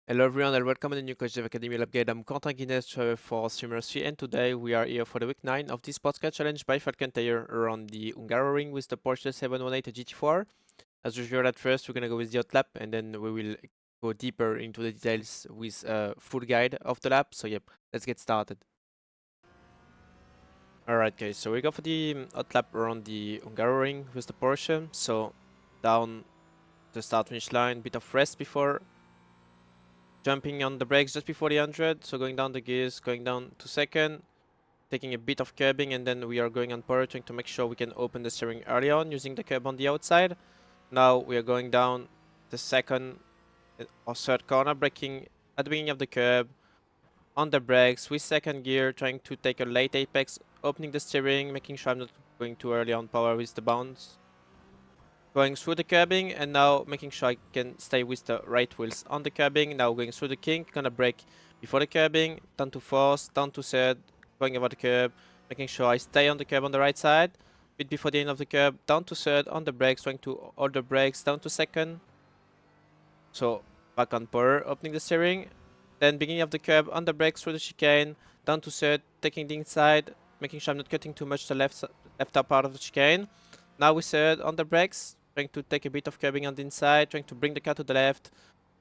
Hello everyone and welcome to the new Coach Dev Academy Lab Guide. I'm Corentin Guinez, driver for Streamer 3, and today we are here for the week 9 of this podcast challenge by Falcon Tire around the Hungaroring with the Porsche 718 GT4. As usual, at first we're gonna go with the hot lap and then we will go deeper into the details with a full guide of the lap. So yep, let's get started. Alright guys, so we go for the hot lap around the Hungaroring with the Porsche. So down the start finish line, bit of rest before jumping on the brakes just before the 100, so going down the gears, going down to second, taking a bit of curbing, and then we are going on power trying to make sure we can open the steering early on using the curb on the outside. Now we are going down the second or third corner, braking at the beginning of the curb, on the brakes with second gear, trying to take a late apex, opening the steering, making sure I'm not going too early on power with the bounce. Going through the curbing and now making sure I can stay with the right wheels on the curbing. Now going through the kink, gonna brake before the curbing, down to fourth, down to third, going over the curb, making sure I stay on the curb on the right side. Bit before the end of the curb, down to third on the brakes, trying to hold the brakes, down to second. So back on power, opening the steering. Then beginning of the curb on the brakes through the chicane, down to third, taking the inside, making sure I'm not cutting too much the left top part of the chicane. Now we third on the brakes, trying to take a bit of curbing on the inside, trying to bring the car to the left.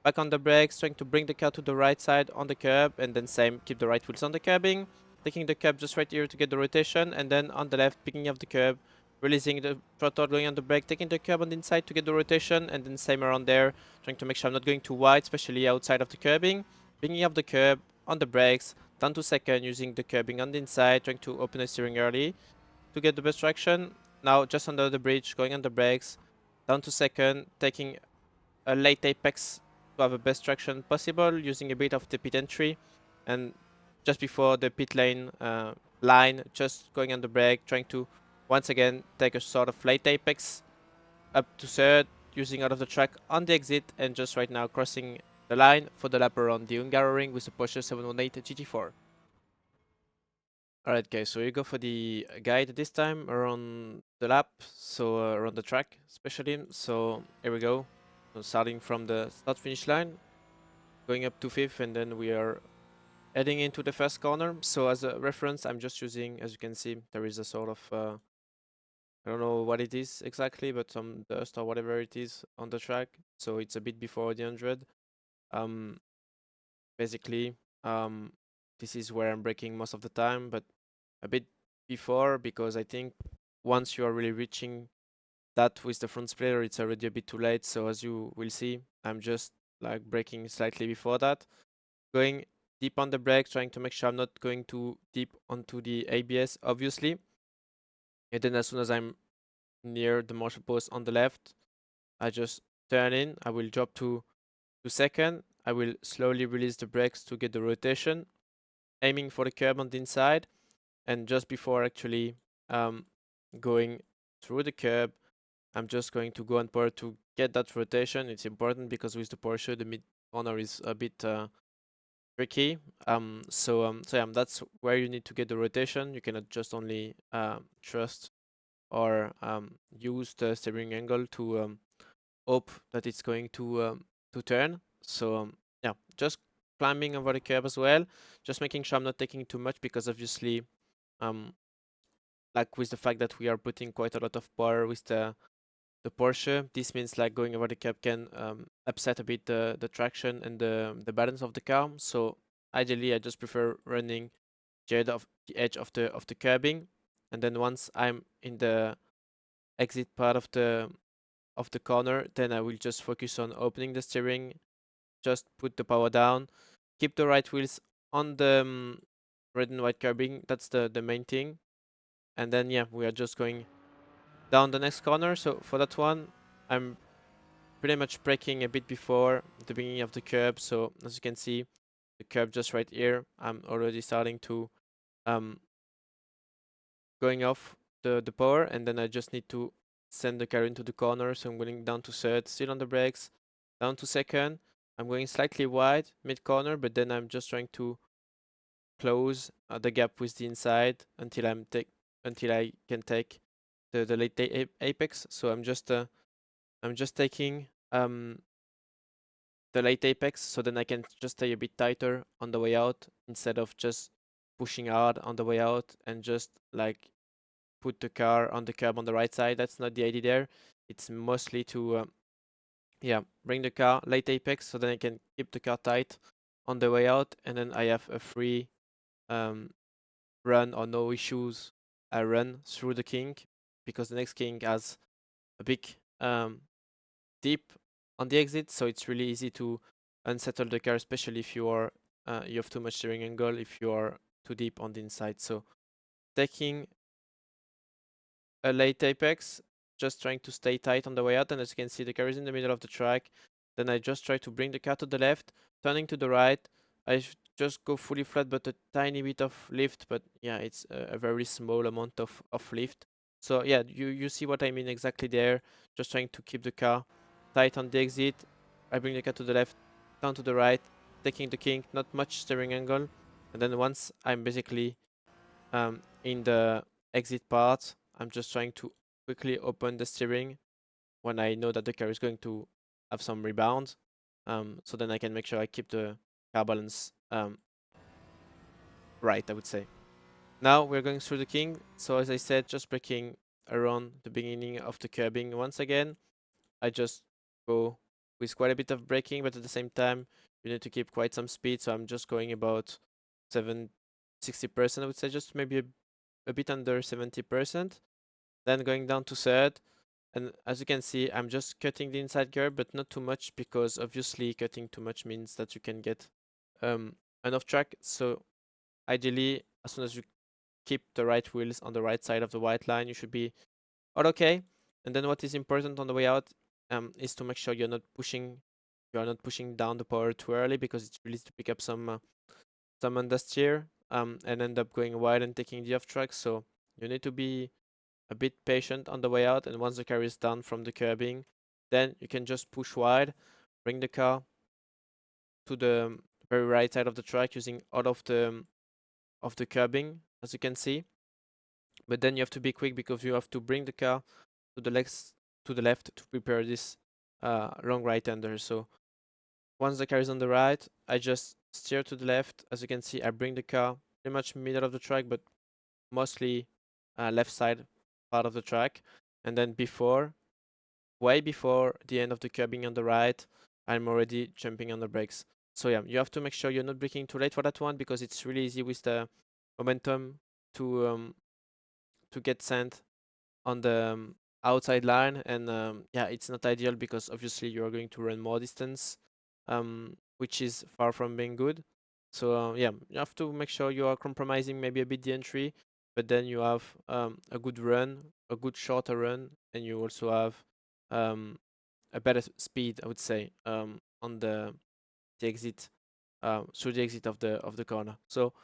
Back on the brakes, trying to bring the car to the right side on the curb, and then same, keep the right wheels on the curbing. Taking the curb just right here to get the rotation, and then on the left, beginning of the curb, releasing the throttle, going on the brake, taking the curb on the inside to get the rotation, and then same around there, trying to make sure I'm not going too wide, especially outside of the curbing. Beginning of the curb, on the brakes, down to second, using the curbing on the inside, trying to open the steering early to get the best traction. Now just under the bridge, going on the brakes, down to second, taking a late apex to have the best traction possible, using a bit of the pit entry, and just before the pit lane line, just going on the brake, trying to once again take a sort of late apex up to third, using out of the track on the exit, and just right now crossing the line for the lap around the Hungaroring with the Porsche 718 GT4. Alright guys, so we go for the guide this time around the lap, so around the track especially. So here we go. So starting from the start finish line, going up to fifth, and then we are heading into the first corner. So as a reference, I'm just using, as you can see, there is a sort of, I don't know what it is exactly, but some dust or whatever it is on the track. So it's a bit before the 100. Um, basically, this is where I'm braking most of the time, but a bit before, because I think once you are really reaching that with the front splitter, it's already a bit too late. So as you will see, I'm just like braking slightly before that, going deep on the brake, trying to make sure I'm not going too deep onto the ABS, obviously. And then as soon as I'm near the marshal post on the left, I just turn in. I will drop to second. I will slowly release the brakes to get the rotation, aiming for the curb on the inside. And just before actually going through the curb, I'm just going to go on power to get that rotation. It's important because with the Porsche, the mid corner is a bit tricky. So yeah, that's where you need to get the rotation. You cannot just only trust or use the steering angle to hope that it's going to turn. So yeah, just climbing over the curb as well. Just making sure I'm not taking too much, because obviously, um, like with the fact that we are putting quite a lot of power with the Porsche, this means like going over the curb can upset a bit the traction and the balance of the car. So ideally, I just prefer running the edge of the curbing, and then once I'm in the exit part of the corner, then I will just focus on opening the steering, just put the power down, keep the right wheels on the red and white curbing. That's the main thing. And then yeah, we are just going down the next corner. So for that one, I'm pretty much braking a bit before the beginning of the curb. So as you can see, the curb just right here, I'm already starting to um going off the power, and then I just need to send the car into the corner. So I'm going down to third, still on the brakes, down to second. I'm going slightly wide mid corner, but then I'm just trying to close the gap with the inside until I can take the late apex. So I'm just taking the late apex, so then I can just stay a bit tighter on the way out instead of just pushing hard on the way out and just like put the car on the curb on the right side. That's not the idea there. It's mostly to yeah, bring the car late apex so then I can keep the car tight on the way out, and then I have a free um, run or no issues run through the kink, because the next kink has a big dip on the exit, so it's really easy to unsettle the car, especially if you have too much steering angle, if you are too deep on the inside. So taking a late apex, just trying to stay tight on the way out, and as you can see, the car is in the middle of the track. Then I just try to bring the car to the left, turning to the right. I just go fully flat, but a tiny bit of lift, but yeah, it's a very small amount of lift. So yeah, you see what I mean exactly there. Just trying to keep the car tight on the exit. I bring the car to the left, down to the right, taking the kink, not much steering angle. And then once I'm basically in the exit part, I'm just trying to quickly open the steering when I know that the car is going to have some rebound. So then I can make sure I keep the car balance right, I would say. Now we're going through the king. So as I said, just braking around the beginning of the curbing once again. I just go with quite a bit of braking, but at the same time, you need to keep quite some speed. So I'm just going about 60%, I would say, just maybe a bit under 70%. Then going down to third. And as you can see, I'm just cutting the inside curb, but not too much, because obviously cutting too much means that you can get an off track. So ideally, as soon as you keep the right wheels on the right side of the white line, you should be all okay. And then what is important on the way out is to make sure you are not pushing down the power too early, because it's really to pick up some understeer and end up going wide and taking the off track. So you need to be a bit patient on the way out, and once the car is done from the curbing, then you can just push wide, bring the car to the very right side of the track using all of the curbing, as you can see. But then you have to be quick, because you have to bring the car to the left to prepare this long right-hander. So once the car is on the right, I just steer to the left. As you can see, I bring the car pretty much middle of the track, but mostly left side part of the track. And then way before the end of the curbing on the right, I'm already jumping on the brakes. So yeah, you have to make sure you're not braking too late for that one, because it's really easy with the momentum to get sent on the outside line, and yeah, it's not ideal, because obviously you are going to run more distance, which is far from being good. So yeah, you have to make sure you are compromising maybe a bit the entry, but then you have a good run, a good shorter run, and you also have a better speed, I would say, on the exit, through the exit of the corner. So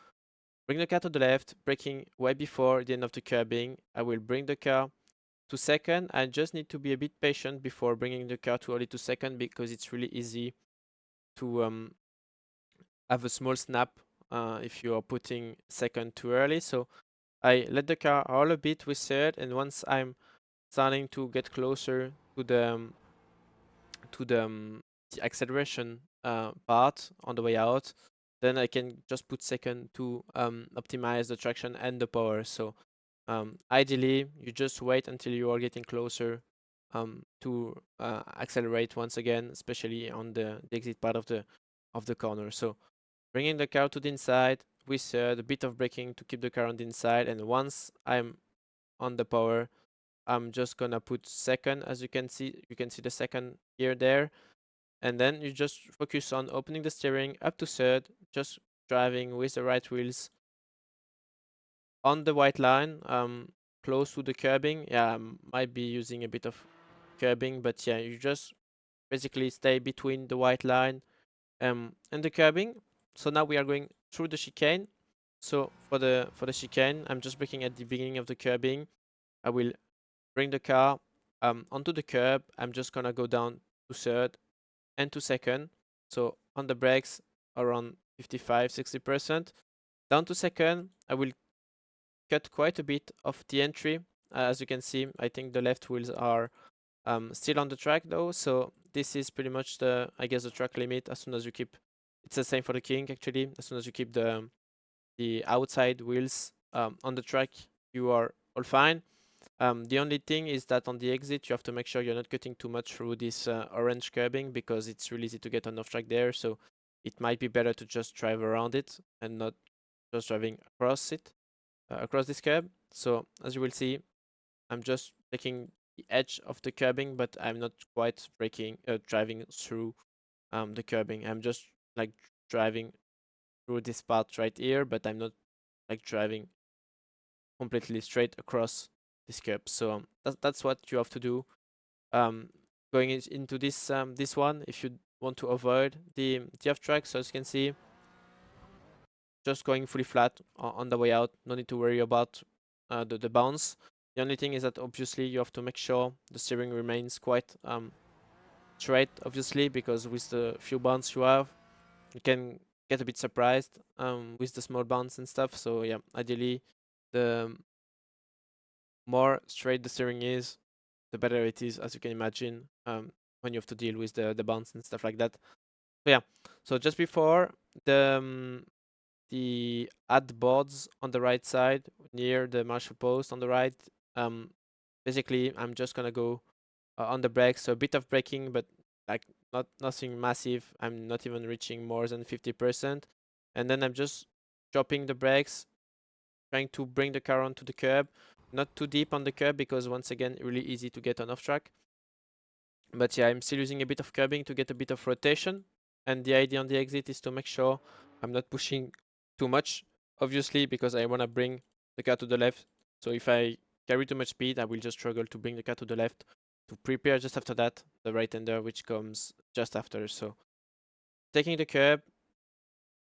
bring the car to the left, braking way before the end of the curbing. I will bring the car to second. I just need to be a bit patient before bringing the car too early to second, because it's really easy to have a small snap if you are putting second too early. So I let the car roll a bit with third, and once I'm starting to get closer to the acceleration part on the way out, then I can just put second to optimize the traction and the power. So ideally, you just wait until you are getting closer to accelerate once again, especially on the exit part of the corner. So bringing the car to the inside with a bit of braking to keep the car on the inside, and once I'm on the power, I'm just gonna put second. As you can see the second here there, and then you just focus on opening the steering up to third, just driving with the right wheels on the white line, close to the curbing. Yeah, I might be using a bit of curbing, but yeah, you just basically stay between the white line and the curbing. So now we are going through the chicane. So for the chicane, I'm just braking at the beginning of the curbing. I will bring the car onto the curb. I'm just gonna go down to third and to second. So on the brakes, around 55-60%. Down to second, I will cut quite a bit of the entry. As you can see, I think the left wheels are still on the track though, so this is pretty much the, I guess, the track limit. As soon as you keep, it's the same for the King actually. As soon as you keep the outside wheels on the track, you are all fine. The only thing is that on the exit, you have to make sure you're not cutting too much through this orange curbing, because it's really easy to get on off track there. So it might be better to just drive around it and not just driving across it, across this curb. So as you will see, I'm just taking the edge of the curbing, but I'm not quite driving through the curbing. I'm just like driving through this part right here, but I'm not like driving completely straight across this curb. So that's what you have to do um, going into this one if you want to avoid the off track. So as you can see, just going fully flat on the way out. No need to worry about the bounce. The only thing is that obviously you have to make sure the steering remains quite straight, obviously, because with the few bounce you have, you can get a bit surprised with the small bounce and stuff. So yeah, ideally, the more straight the steering is, the better it is, as you can imagine, when you have to deal with the bounce and stuff like that. So yeah, so just before the add boards on the right side near the marshal post on the right, um, basically I'm just gonna go on the brakes, so a bit of braking, but like nothing massive. I'm not even reaching more than 50%, and then I'm just dropping the brakes, trying to bring the car onto the curb, not too deep on the curb because once again really easy to get on off track. But yeah, I'm still using a bit of curbing to get a bit of rotation, and the idea on the exit is to make sure I'm not pushing too much, obviously, because I want to bring the car to the left. So if I carry too much speed, I will just struggle to bring the car to the left to prepare just after that the right-hander, which comes just after. So taking the curb,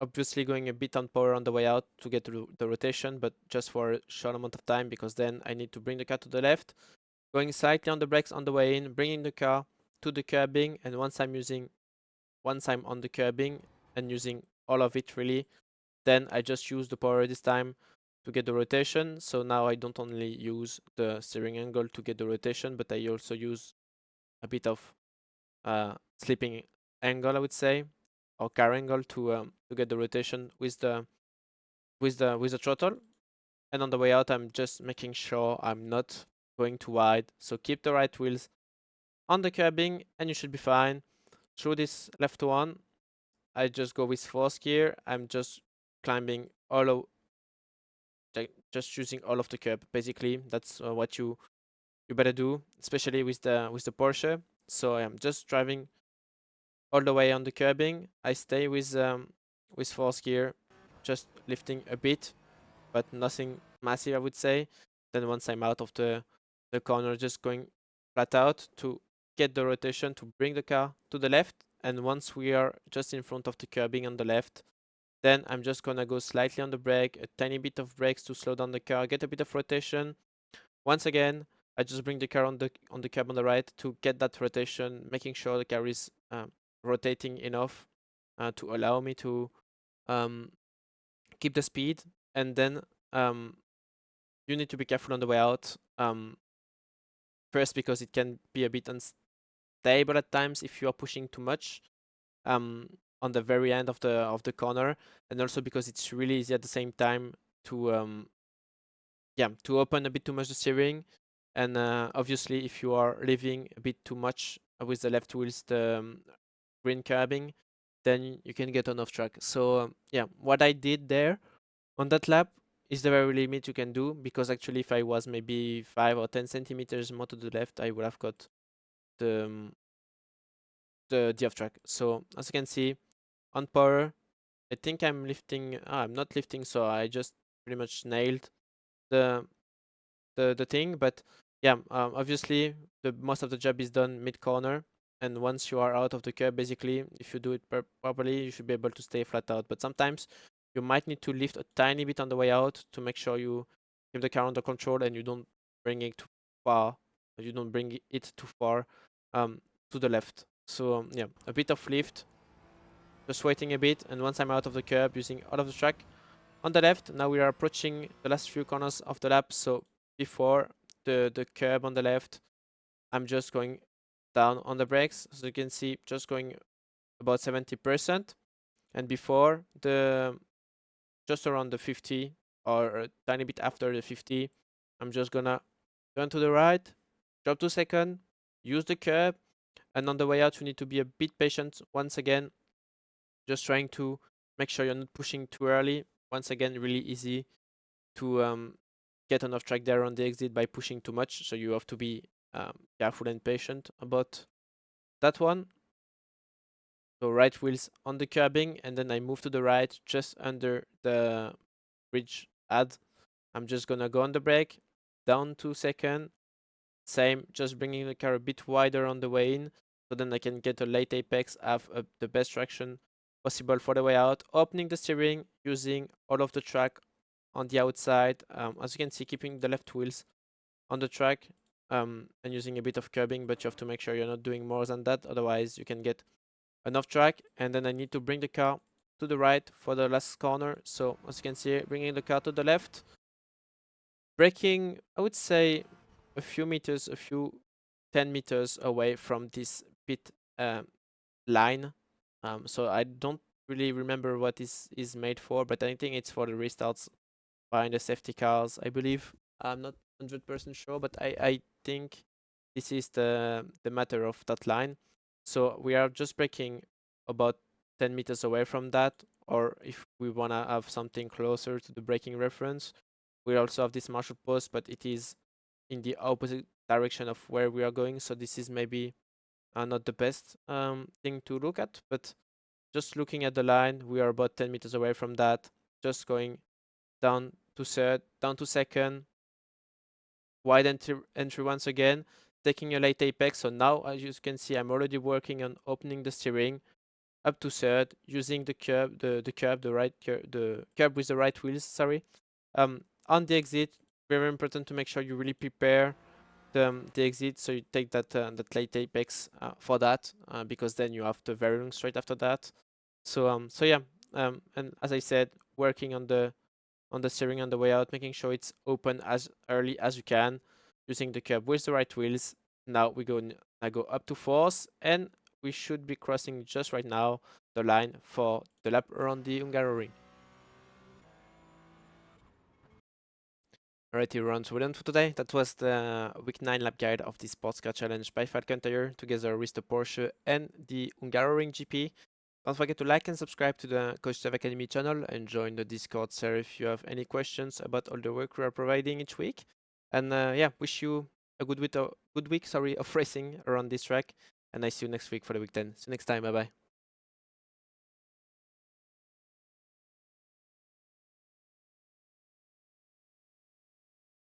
obviously going a bit on power on the way out to get the rotation, but just for a short amount of time, because then I need to bring the car to the left, going slightly on the brakes on the way in, bringing the car to the curbing, and once I'm on the curbing and using all of it really, then I just use the power this time to get the rotation. So now I don't only use the steering angle to get the rotation, but I also use a bit of slipping angle, I would say, or car angle to get the rotation with the throttle. And on the way out, I'm just making sure I'm not going too wide. So keep the right wheels on the curbing, and you should be fine. Through this left one, I just go with fourth gear. I'm just climbing just using all of the curb. Basically, that's what you better do, especially with the Porsche. So I'm just driving all the way on the curbing. I stay with fourth gear, just lifting a bit, but nothing massive, I would say. Then once I'm out of the corner, just going flat out to get the rotation to bring the car to the left. And once we are just in front of the curbing on the left, then I'm just gonna go slightly on the brake, a tiny bit of brakes to slow down the car, get a bit of rotation. Once again, I just bring the car on the curb on the right to get that rotation, making sure the car is rotating enough to allow me to um, keep the speed. And then you need to be careful on the way out. First, because it can be a bit unstable at times if you are pushing too much on the very end of the corner, and also because it's really easy at the same time to to open a bit too much the steering. And obviously, if you are leaving a bit too much with the left wheels, the green curbing, then you can get on off track. So yeah, what I did there on that lap is the very limit you can do, because actually if I was maybe 5 or 10 centimeters more to the left, I would have got the the off track. So as you can see, on power, I think I'm lifting. I'm not lifting, so I just pretty much nailed the the thing. But yeah, obviously the most of the job is done mid corner, and once you are out of the curb, basically, if you do it properly, you should be able to stay flat out. But sometimes you might need to lift a tiny bit on the way out to make sure you keep the car under control and you don't bring it too far. You don't bring it too far to the left. So yeah, a bit of lift, just waiting a bit, and once I'm out of the curb, using all of the track on the left. Now we are approaching the last few corners of the lap. So before the curb on the left, I'm just going down on the brakes. So you can see just going about 70%. And before the just around the 50 or a tiny bit after the 50, I'm just gonna turn to the right, drop to second, use the curb, and on the way out you need to be a bit patient once again, just trying to make sure you're not pushing too early. Once again, really easy to get on off track there on the exit by pushing too much, so you have to be careful and patient about that one. So right wheels on the curbing, and then I move to the right just under the bridge add. I'm just gonna go on the brake, down 2 second, same, just bringing the car a bit wider on the way in, so then I can get a late apex, have the best traction possible for the way out, opening the steering, using all of the track on the outside, as you can see, keeping the left wheels on the track, and using a bit of curbing, but you have to make sure you're not doing more than that, otherwise you can get an off track. And then I need to bring the car to the right for the last corner. So as you can see, bringing the car to the left, braking, I would say a few meters, a few 10 meters away from this pit line. So I don't really remember what is made for, but I think it's for the restarts behind the safety cars, I believe. I'm not 100% sure, but I think this is the matter of that line. So we are just braking about 10 meters away from that, or if we want to have something closer to the braking reference, we also have this marshal post, but it is in the opposite direction of where we are going. So this is maybe not the best thing to look at, but just looking at the line, we are about 10 meters away from that, just going down to third, down to second, wide entry once again, taking a late apex. So now, as you can see, I'm already working on opening the steering up to third, using the curb, the curb with the right wheels. Sorry. On the exit, very important to make sure you really prepare the exit, so you take that late apex for that, because then you have the very long straight after that. So yeah, and as I said, working on the steering on the way out, making sure it's open as early as you can, using the curb with the right wheels. Now I go up to fourth, and we should be crossing just right now the line for the lap around the Hungaroring. Alright, everyone, so we're done for today. That was the week 9 lap guide of the Sports Car Challenge by Falcon Tire, together with the Porsche and the Hungaroring GP. Don't forget to like and subscribe to the Coach Dev Academy channel, and join the Discord server if you have any questions about all the work we are providing each week. And yeah, wish you a good week, of racing around this track. And I see you next week for the week 10. See you next time. Bye bye.